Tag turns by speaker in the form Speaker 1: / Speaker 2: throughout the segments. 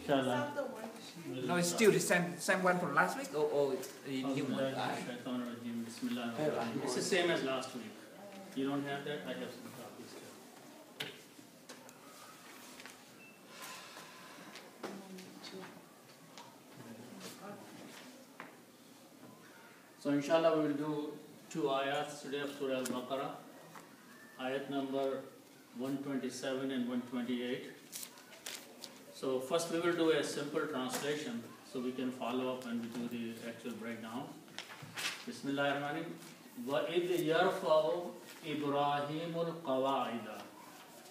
Speaker 1: Inshallah.
Speaker 2: No, it's still the same one from last week, or it's a new one?
Speaker 1: It's the same as last week. You don't have that? I have some copies here. So inshallah we will do 2 ayats today of Surah Al-Baqarah. Ayat number 127 and 128. So first we will do a simple translation so we can follow up and we do the actual breakdown. Bismillahirrahmanirrahim. وَإِذْ يَرْفَعُ إِبْرَاهِيمُ الْقَوَاعِدَ.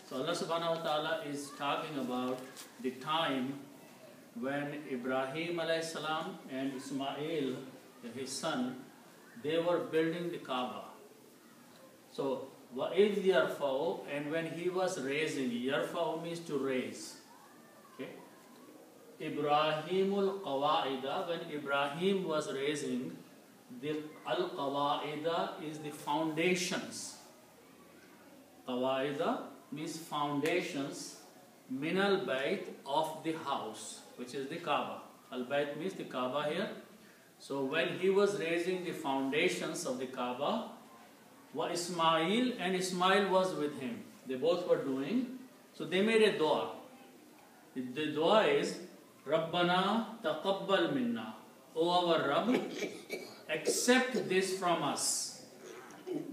Speaker 1: So Allah subhanahu wa ta'ala is talking about the time when Ibrahim alayhi salam and Ismail, his son, they were building the Kaaba. So وَإِذْ يَرْفَعُ, and when he was raising, yarfa'u means to raise. Okay? Ibrahimul Qawaida, when Ibrahim was raising, the Al-Qawaida is the foundations. Qawaida means foundations, min al-bayt, of the house, which is the Kaaba. Al-bayt means the Kaaba here. So when he was raising the foundations of the Kaaba, wa Ismail, and Ismail was with him. They both were doing. So they made a dua. The dua is, Rabbana taqabbal minna. O our Rabb, accept this from us.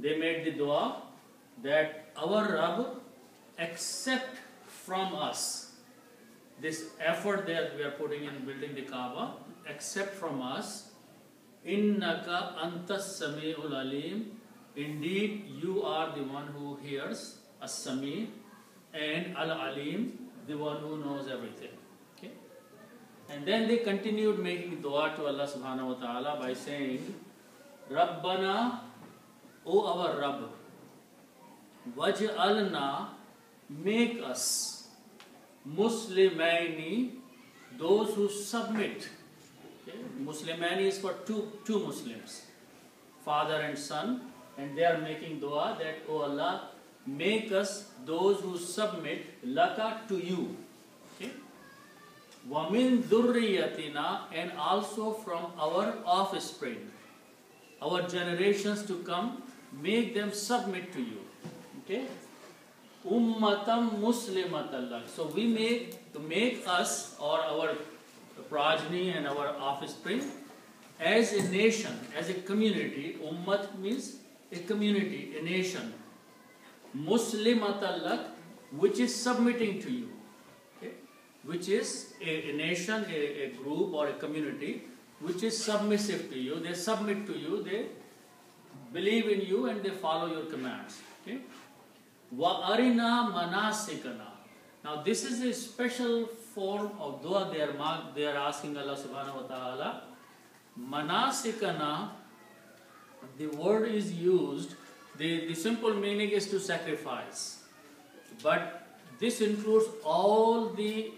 Speaker 1: They made the dua that our Rabb accept from us this effort that we are putting in building the Kaaba, accept from us. Innaka antas sami'ul alim. Indeed, you are the one who hears, as-sami, and al-alim, the one who knows everything. Okay? And then they continued making dua to Allah subhanahu wa ta'ala by saying, Rabbana, O our Rabb, waj'alna, make us, muslimaini, those who submit. Okay? Muslimani is for two Muslims, father and son, and they are making dua that, O Allah, make us those who submit laka to you. Okay? وَمِن ذُرِّيَّتِنَا, and also from our offspring, our generations to come, make them submit to you. Okay? Ummatam muslimatan lak. So we make us, or our progeny and our offspring, as a nation, as a community. Ummat means a community, a nation. Muslimatan lak, which is submitting to you. Okay? Which is a nation, a group or a community which is submissive to you. They submit to you, they believe in you, and they follow your commands. Okay? Wa arina manasikana. Now this is a special form of dua they are asking Allah subhanahu wa ta'ala. Manasikana, the word is used, the simple meaning is to sacrifice. But this includes all the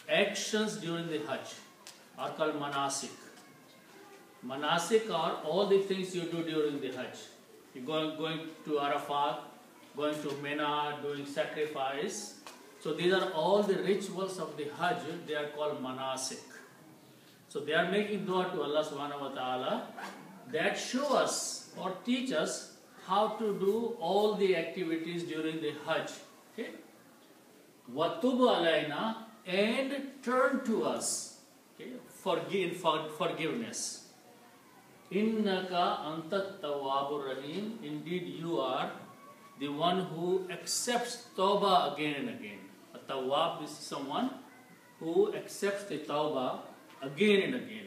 Speaker 1: actions during the Hajj, are called manasik. Manasik are all the things you do during the Hajj. You're going to Arafat, going to Mina, doing sacrifice. So these are all the rituals of the Hajj, they are called manasik. So they are making dua to Allah subhanahu wa ta'ala that show us or teach us how to do all the activities during the Hajj. Okay? وَتُبْ عَلَيْنَا, and turn to us, okay, forgiveness. Innaka antat tawwabur rahim. Indeed, you are the one who accepts tawbah again and again. A tawwab is someone who accepts the tawbah again and again.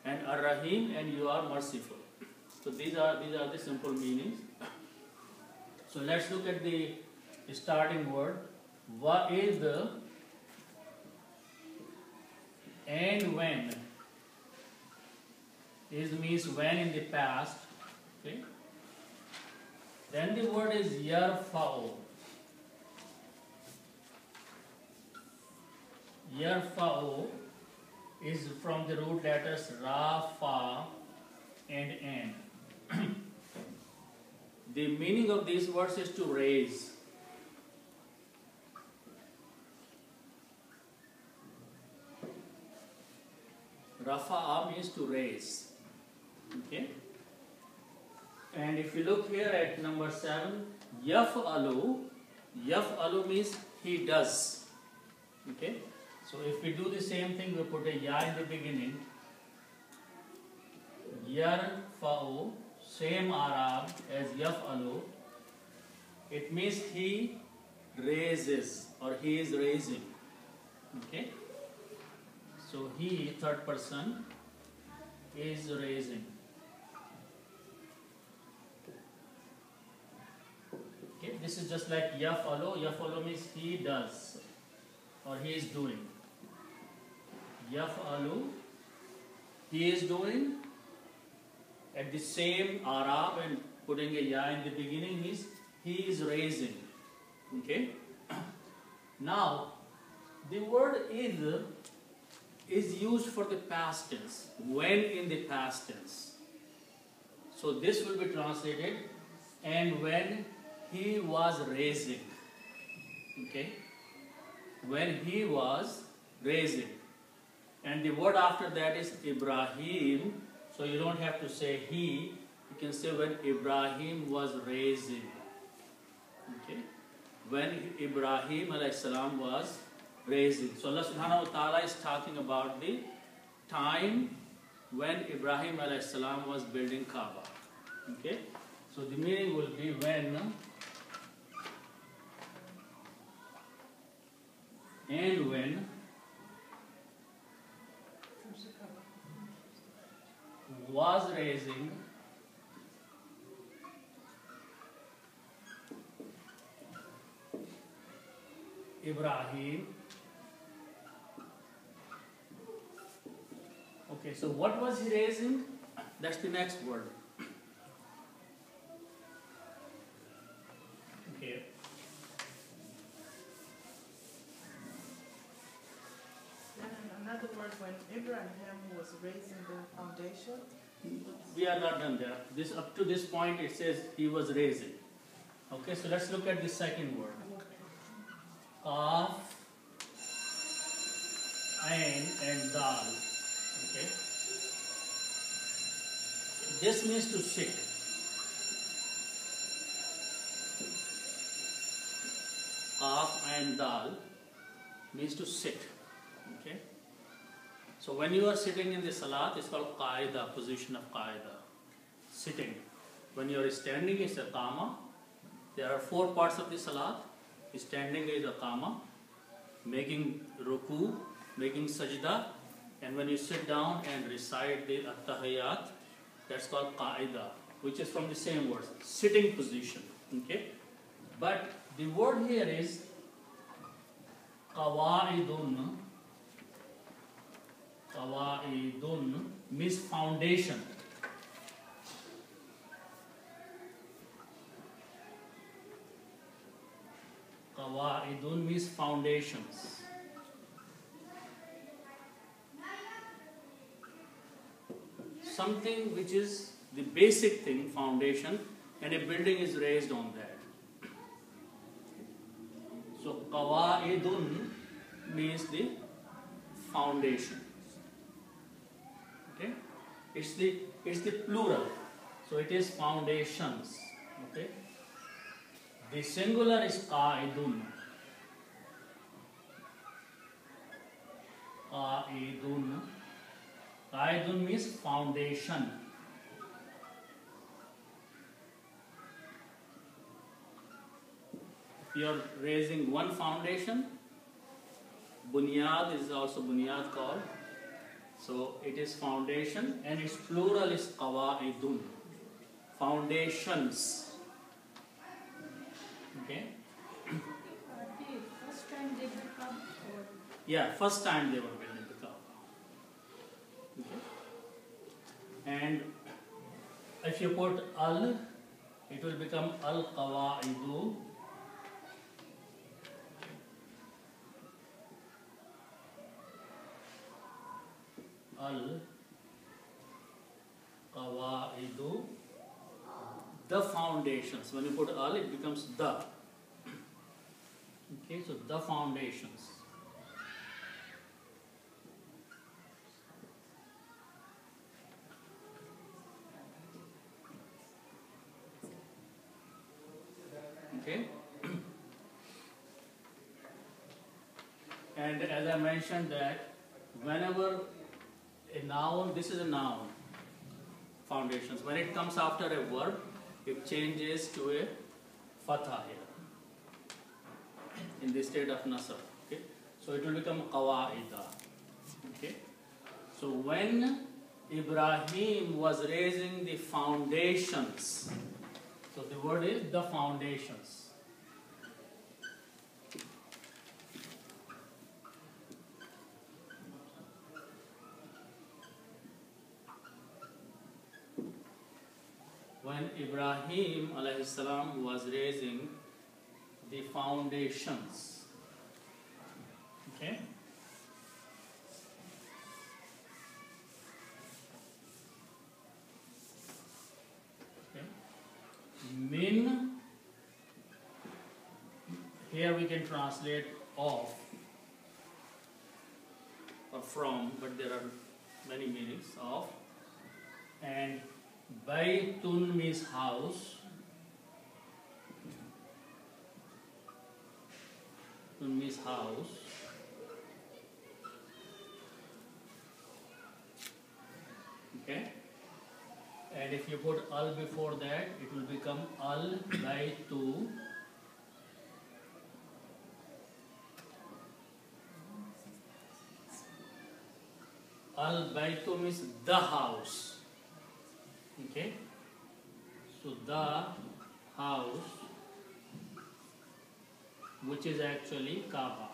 Speaker 1: And ar-rahim, and you are merciful. So these are the simple meanings. So let's look at the starting word. Wa'id, and when. Is means when in the past. Okay. Then the word is yarfa'u. Yarfa'u is from the root letters ra, fa, and an. The meaning of these words is to raise. Rafa'a means to raise. Okay. And if you look here at number 7, yaf'alu. Yaf'alu means he does. Okay. So if we do the same thing, we put a ya in the beginning. Yarfa'u, same Arab as yaf'alu. It means he raises or he is raising. Okay. So he, third person, is raising. Okay. This is just like yaf'alu. Yaf'alu means he does or he is doing. Yaf'alu, he is doing. At the same Arab and putting a ya in the beginning means he is raising. Okay. Now, the word is used for the past tense. When in the past tense. So this will be translated, and when he was raising. Okay. When he was raising. And the word after that is Ibrahim. So you don't have to say he. You can say when Ibrahim was raising. Okay. When Ibrahim alayhi salam was raising. So Allah subhanahu wa ta'ala is talking about the time when Ibrahim alayhi salam was building Kaaba. Okay. So the meaning will be when and when was raising Ibrahim. Okay, so what was he raising? That's the next word. Okay.
Speaker 3: Another word, when Abraham was raising the foundation.
Speaker 1: We are not done there. This up to this point it says he was raising. Okay, so let's look at the second word. Qaf, Ain and Dal. Okay. This means to sit. Qaf, Ain, Dal means to sit. Okay. So when you are sitting in the salat, it's called qaida, position of qaida. Sitting. When you are standing, it's a qama. There are 4 parts of the salat. Standing is a qama, making ruku, making sajda, and when you sit down and recite the at-tahiyyat, that's called qaida, which is from the same word, sitting position. Okay? But the word here is qawaidun. Qawaidun means foundation. Qawaidun means foundations. Something which is the basic thing, foundation, and a building is raised on that. So qawaidun means the foundation. Okay? It's the plural. So it is foundations. Okay? The singular is qaidun. Qaidun. Qaidun means foundation. If you are raising one foundation, bunyad is also bunyad called. So it is foundation, and its plural is qawaidun. Foundations. Okay.
Speaker 4: First time they built Kaaba?
Speaker 1: Yeah, first time they were building the Kaaba. Okay. And if you put al, it will become al-qawaidu. Al-qawaidu. The foundations. When you put al, it becomes the. Okay, so the foundations. Okay. And as I mentioned that whenever a noun, this is a noun, foundations, when it comes after a verb, it changes to a fatha here in the state of nasab. Okay. So it will become qawaida. Okay. So when Ibrahim was raising the foundations, so the word is the foundations. When Ibrahim alayhi salam was raising the foundations. Okay. Min, here we can translate of or from, but there are many meanings of. And Baytun means house. Tun means house. Okay. And if you put al before that, it will become al baytu. Al baytu means the house. Okay. So the house, which is actually Kaaba.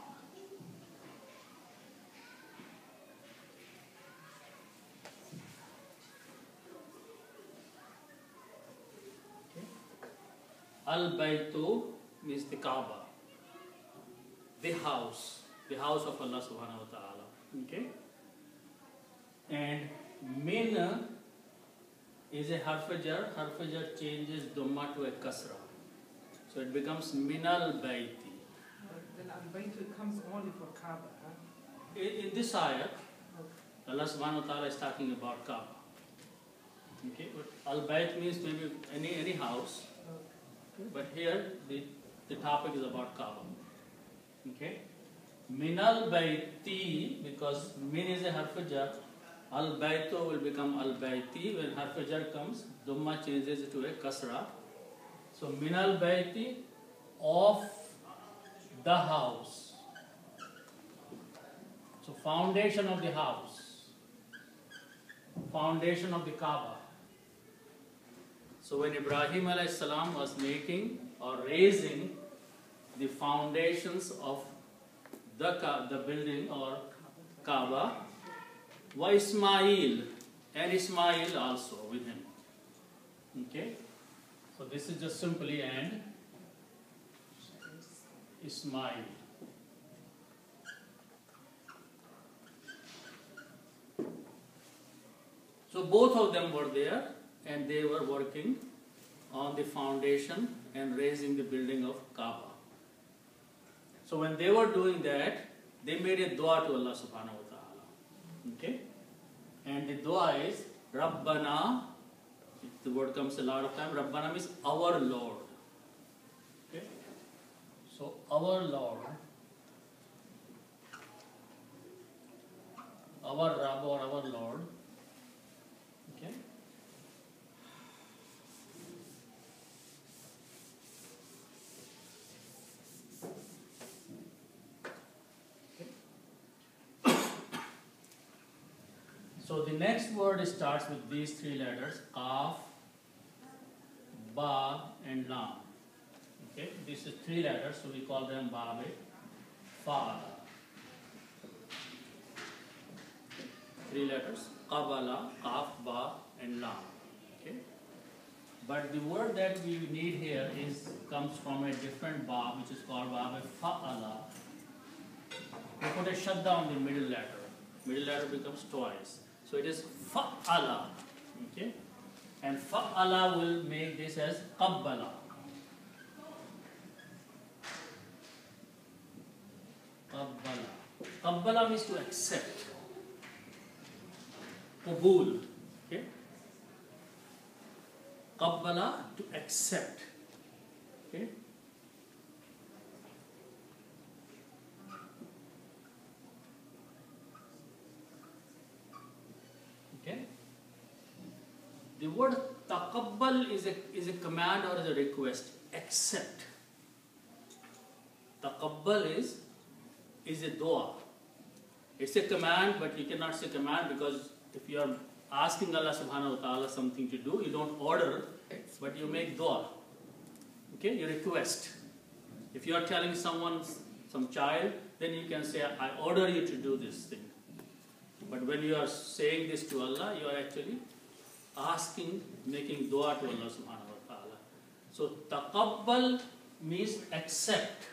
Speaker 1: Al-Baytu means the Kaaba, the house of Allah subhanahu wa ta'ala. Okay? And min is a harfajar. Harfajar changes dhamma to a kasra. So it becomes minal bayti.
Speaker 3: Then al-baytu comes only for Kaaba, huh?
Speaker 1: In this ayat, Allah subhanahu wa ta'ala is talking about Kaaba. Okay? But al-bayt means maybe any house. But here the topic is about Kaaba. Okay? Minal bayti, because min is a harfajar, al baytu will become al bayti. When harfajar comes, dhamma changes to a kasra. So minal bayti, of the house. So foundation of the house, foundation of the Kaaba. So when Ibrahim alayhi salam was making or raising the foundations of the building or Kaaba, wa Ismail, and Ismail also with him. Okay? So this is just simply and Ismail. So both of them were there and they were working on the foundation and raising the building of Kaaba. So when they were doing that, they made a dua to Allah subhanahu wa ta'ala. Okay? And the dua is Rabbana. The word comes a lot of time. Rabbana means our Lord. Okay? So our Lord, our Rabb or our Lord. Okay? So the next word starts with these three letters, Qaf, Ba and Lam. Okay, this is three letters, so we call them Babe, Fa. Three letters, Qabala, Qaf, Ba and Lam. Okay, but the word that we need here comes from a different Ba, which is called Babe Fa'ala. We put a shadda on the middle letter. Middle letter becomes twice. So it is fa'ala, okay? And fa'ala will make this as qabbala. Qabbala. Qabbala means to accept. Qabul, okay? Qabbala, to accept, okay? The word taqabbal is a command or is a request. Accept. Taqabbal is a dua. It's a command, but you cannot say command because if you are asking Allah subhanahu wa ta'ala something to do, you don't order, but you make dua. Okay, you request. If you are telling someone, some child, then you can say, I order you to do this thing. But when you are saying this to Allah, you are actually asking, making dua to Allah subhanahu wa ta'ala. So taqabbal means accept.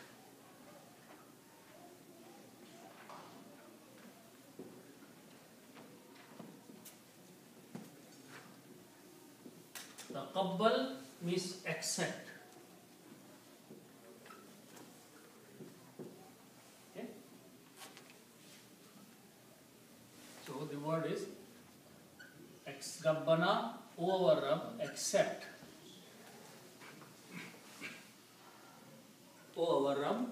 Speaker 1: Taqabbal means accept. Okay? So the word is Rabbana, O our Rabb, accept. O our Rabb,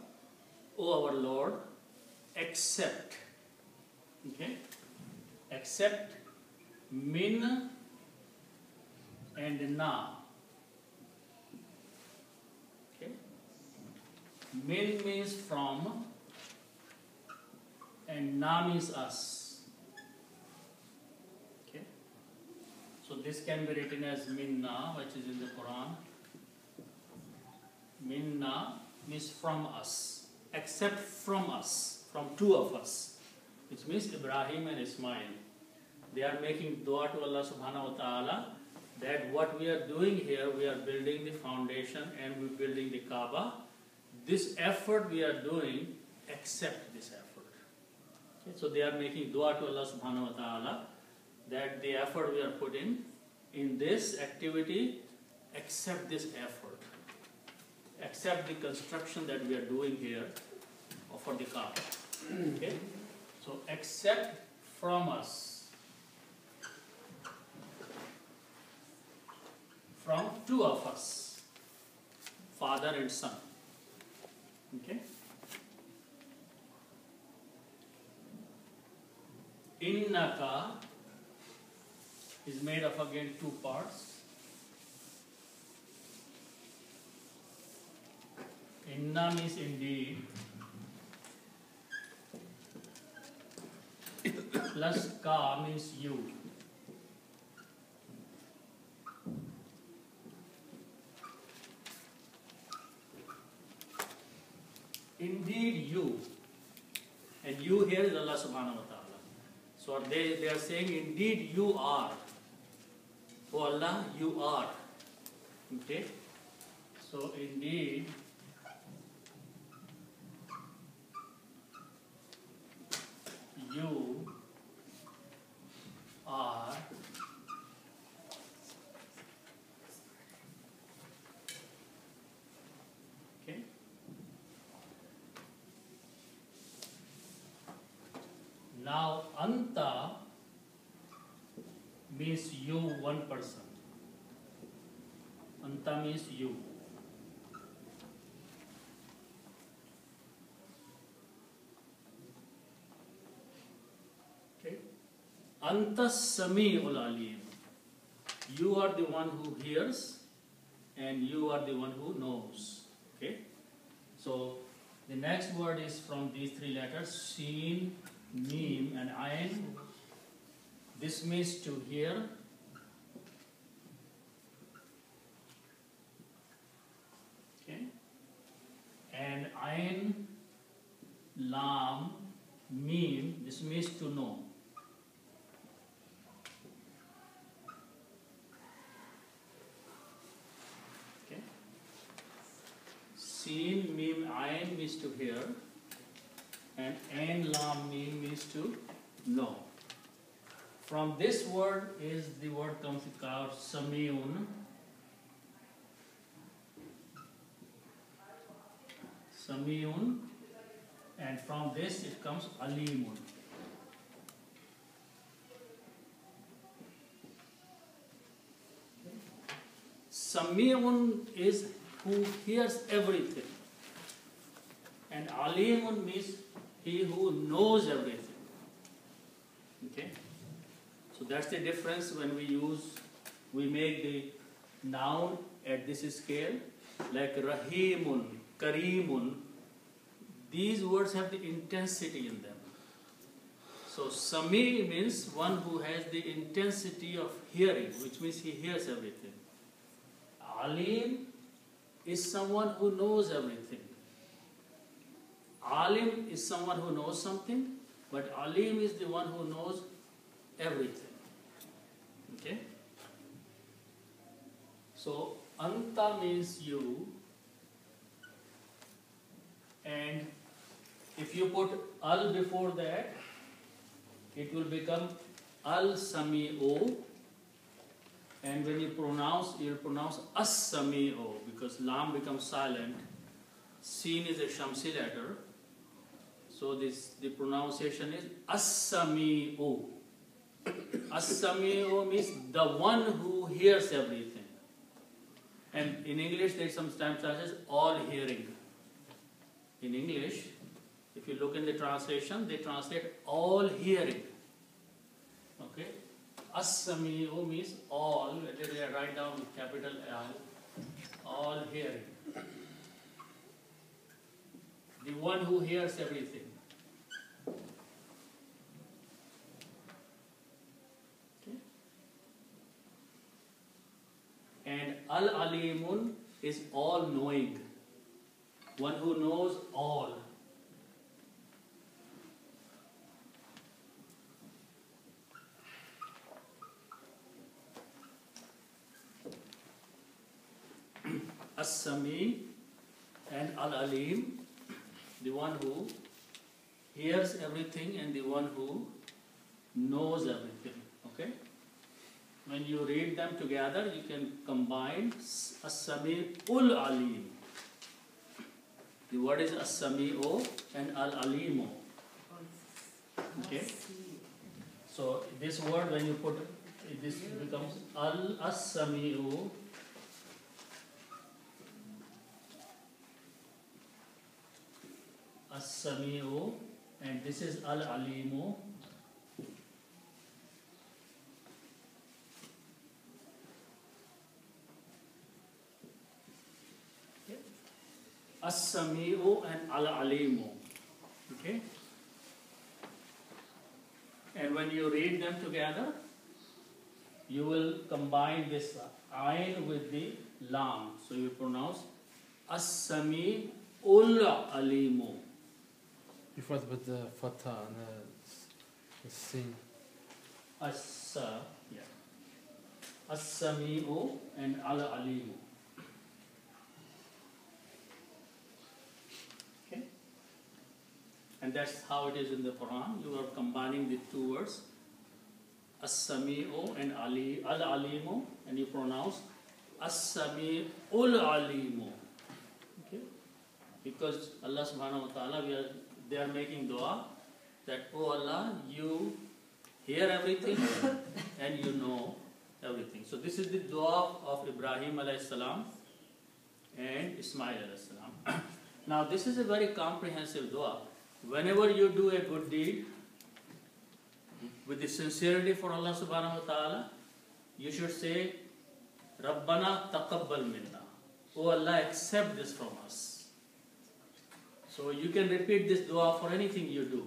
Speaker 1: O our Lord, accept. Okay? Accept min and na. Okay? Min means from and na means us. Okay? So this can be written as minna, which is in the Quran. Minna means from us, except from us, from two of us, which means Ibrahim and Ismail. They are making dua to Allah subhanahu wa ta'ala that what we are doing here, we are building the foundation and we are building the Kaaba. This effort we are doing, accept this effort. Okay? So they are making dua to Allah subhanahu wa ta'ala that the effort we are putting in this activity, accept this effort. Accept the construction that we are doing here for the Kaaba. Okay? So accept from us. From two of us, father and son. Okay? Innaka is made of again two parts. Inna means indeed, plus ka means you. Indeed you, and you here is Allah subhanahu wa ta'ala. So they are saying indeed you are. Oh Allah, you are. Okay? So indeed you are okay. Now anta means you, one person. Anta means you. Anta Sami'ul Alim. You are the one who hears and you are the one who knows. Okay? So the next word is from these three letters, Shin, Mim and Ain. This means to hear. Okay? And Ain, Lam, Mim, this means to know. Shin, Mim, Ain means to hear, and Ain, Lam, Mim means to know. From this word is the word comes called Sami'un. Sami'un, and from this it comes Alimun. Sami'un is who hears everything, and Alimun means he who knows everything. Okay? So that's the difference when we use we make the noun at this scale, like Rahimun, Kareemun. These words have the intensity in them. So Sami means one who has the intensity of hearing, which means he hears everything. Alim is someone who knows everything. Alim is someone who knows something, but Alim is the one who knows everything. Okay? So Anta means you, and if you put Al before that, it will become Al-Sami'u, and when you'll pronounce As-Sami'u, because Lam becomes silent. Sin is a Shamsi letter, so the pronunciation is As-Sami'u. As-Sami'u means the one who hears everything. And in English, they sometimes translate all hearing. In English, if you look in the translation, they translate all hearing. Okay? As-Sami'u means all, they write down with capital L, all hearing. The one who hears everything. Okay? And Al-Alimun is all knowing. One who knows all. As-Sami and Al-Alim, the one who hears everything and the one who knows everything. Okay? When you read them together, you can combine As-Sami'ul Alim. The word is As-Sami'u and Al-Alimu. Okay? So this word, when you put it, this becomes As-Sami'u. As-Sami'u, and this is Al-Alimu. Okay. As-Sami'u and Al-Alimu. Okay? And when you read them together, you will combine this Ain with the Lam. So you pronounce As-Sami'ul Alimu.
Speaker 4: You first put the fatha and the sin.
Speaker 1: Yeah. As-Sami'u and Al-Alimu. Okay? And that's how it is in the Quran. You are combining the two words, As-Sami'u and Al-Alimu, and you pronounce As-Sami'ul Alimu. Okay? Because Allah subhanahu wa ta'ala, they are making dua that, oh Allah, you hear everything and you know everything. So this is the dua of Ibrahim alayhi salam and Ismail alayhi salam. Now this is a very comprehensive dua. Whenever you do a good deed with the sincerity for Allah subhanahu wa ta'ala, you should say, Rabbana taqabbal minna. Oh Allah, accept this from us. So you can repeat this dua for anything you do.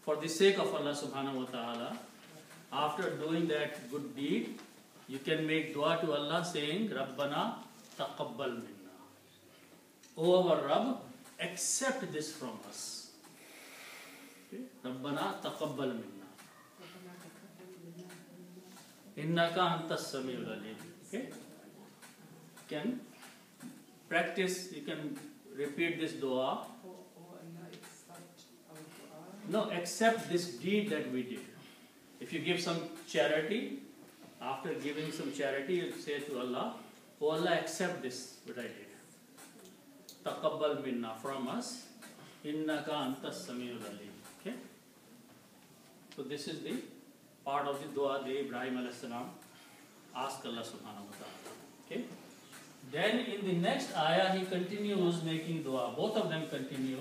Speaker 1: For the sake of Allah subhanahu wa ta'ala, after doing that good deed, you can make dua to Allah saying, Rabbana taqabbal minna. O our Rabb, accept this from us. Okay? Rabbana taqabbal minna. Innaka antas samiul alim. Okay? You can practice, you can repeat this dua. No, accept this deed that we did. If you give some charity, after giving some charity, you say to Allah, oh Allah, accept this, what I did. Taqabbal minna, from us. Innaka antas samiul alim. Okay? So this is the part of the dua that Ibrahim alayhi salam asked Allah subhanahu wa ta'ala. Okay? Then in the next ayah, he continues making dua. Both of them continue